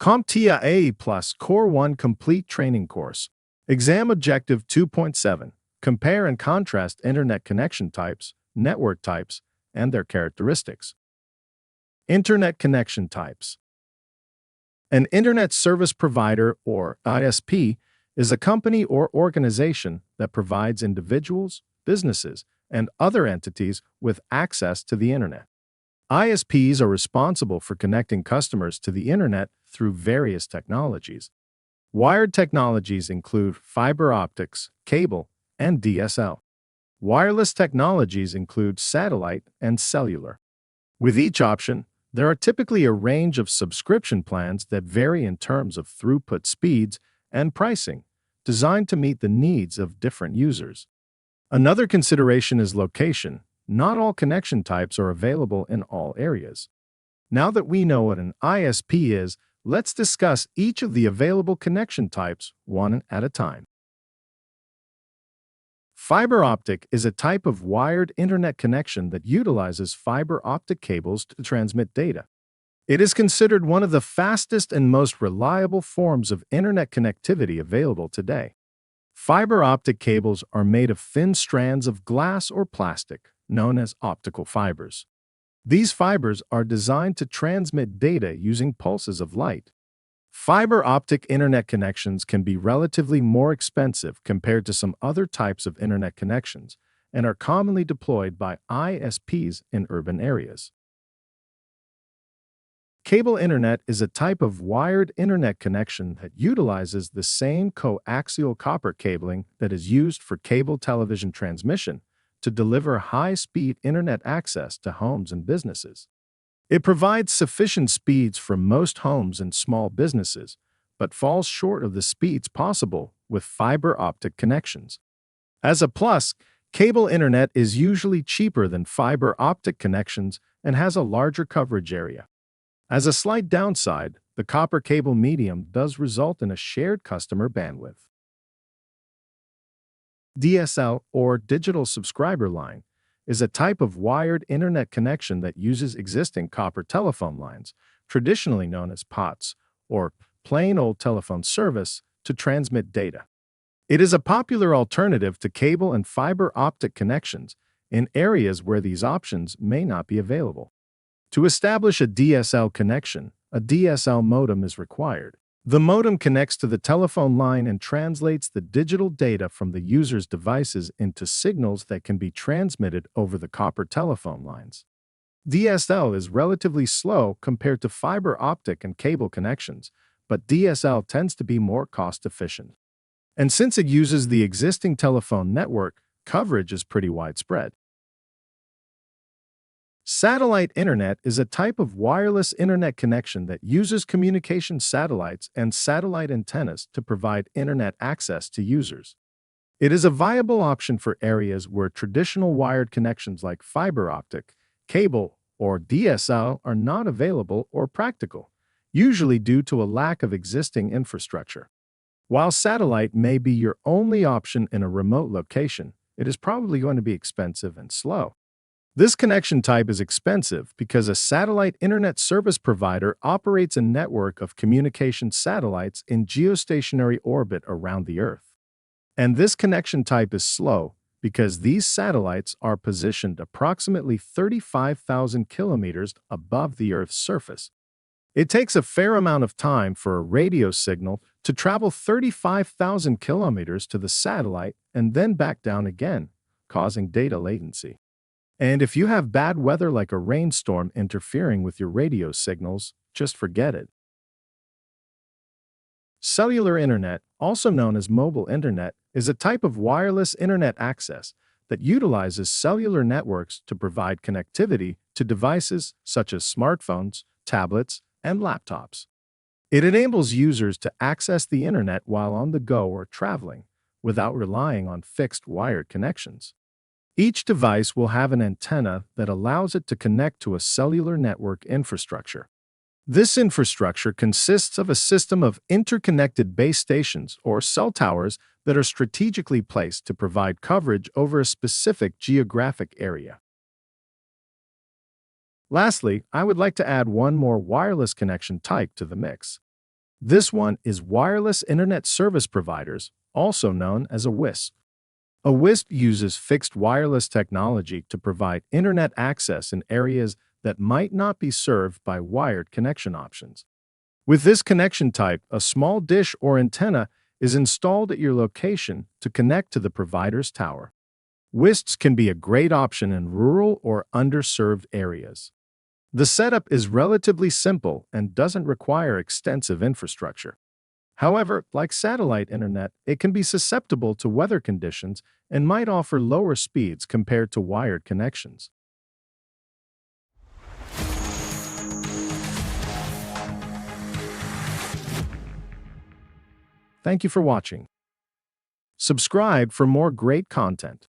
CompTIA A Plus Core 1 Complete Training Course. Exam Objective 2.7. Compare and contrast Internet connection types, network types, and their characteristics. Internet connection types. An Internet Service Provider, or ISP, is a company or organization that provides individuals, businesses, and other entities with access to the Internet. ISPs are responsible for connecting customers to the Internet through various technologies. Wired technologies include fiber optics, cable, and DSL. Wireless technologies include satellite and cellular. With each option, there are typically a range of subscription plans that vary in terms of throughput speeds and pricing, designed to meet the needs of different users. Another consideration is location. Not all connection types are available in all areas. Now that we know what an ISP is, let's discuss each of the available connection types one at a time. Fiber optic is a type of wired internet connection that utilizes fiber optic cables to transmit data. It is considered one of the fastest and most reliable forms of internet connectivity available today. Fiber optic cables are made of thin strands of glass or plastic, known as optical fibers. These fibers are designed to transmit data using pulses of light. Fiber optic internet connections can be relatively more expensive compared to some other types of internet connections and are commonly deployed by ISPs in urban areas. Cable internet is a type of wired internet connection that utilizes the same coaxial copper cabling that is used for cable television transmission to deliver high-speed internet access to homes and businesses. It provides sufficient speeds for most homes and small businesses, but falls short of the speeds possible with fiber optic connections. As a plus, cable internet is usually cheaper than fiber optic connections and has a larger coverage area. As a slight downside, the copper cable medium does result in a shared customer bandwidth. DSL, or Digital Subscriber Line, is a type of wired internet connection that uses existing copper telephone lines, traditionally known as POTS, or plain old telephone service, to transmit data. It is a popular alternative to cable and fiber optic connections in areas where these options may not be available. To establish a DSL connection, a DSL modem is required. The modem connects to the telephone line and translates the digital data from the user's devices into signals that can be transmitted over the copper telephone lines. DSL is relatively slow compared to fiber optic and cable connections, but DSL tends to be more cost-efficient. And since it uses the existing telephone network, coverage is pretty widespread. Satellite internet is a type of wireless internet connection that uses communication satellites and satellite antennas to provide internet access to users. It is a viable option for areas where traditional wired connections like fiber optic, cable, or DSL are not available or practical, usually due to a lack of existing infrastructure. While satellite may be your only option in a remote location, it is probably going to be expensive and slow. This connection type is expensive because a satellite internet service provider operates a network of communication satellites in geostationary orbit around the Earth. And this connection type is slow because these satellites are positioned approximately 35,000 kilometers above the Earth's surface. It takes a fair amount of time for a radio signal to travel 35,000 kilometers to the satellite and then back down again, causing data latency. And if you have bad weather like a rainstorm interfering with your radio signals, just forget it. Cellular internet, also known as mobile internet, is a type of wireless internet access that utilizes cellular networks to provide connectivity to devices such as smartphones, tablets, and laptops. It enables users to access the internet while on the go or traveling, without relying on fixed wired connections. Each device will have an antenna that allows it to connect to a cellular network infrastructure. This infrastructure consists of a system of interconnected base stations or cell towers that are strategically placed to provide coverage over a specific geographic area. Lastly, I would like to add one more wireless connection type to the mix. This one is Wireless Internet Service Providers, also known as a WISP. A WISP uses fixed wireless technology to provide internet access in areas that might not be served by wired connection options. With this connection type, a small dish or antenna is installed at your location to connect to the provider's tower. WISPs can be a great option in rural or underserved areas. The setup is relatively simple and doesn't require extensive infrastructure. However, like satellite internet, it can be susceptible to weather conditions and might offer lower speeds compared to wired connections. Thank you for watching. Subscribe for more great content.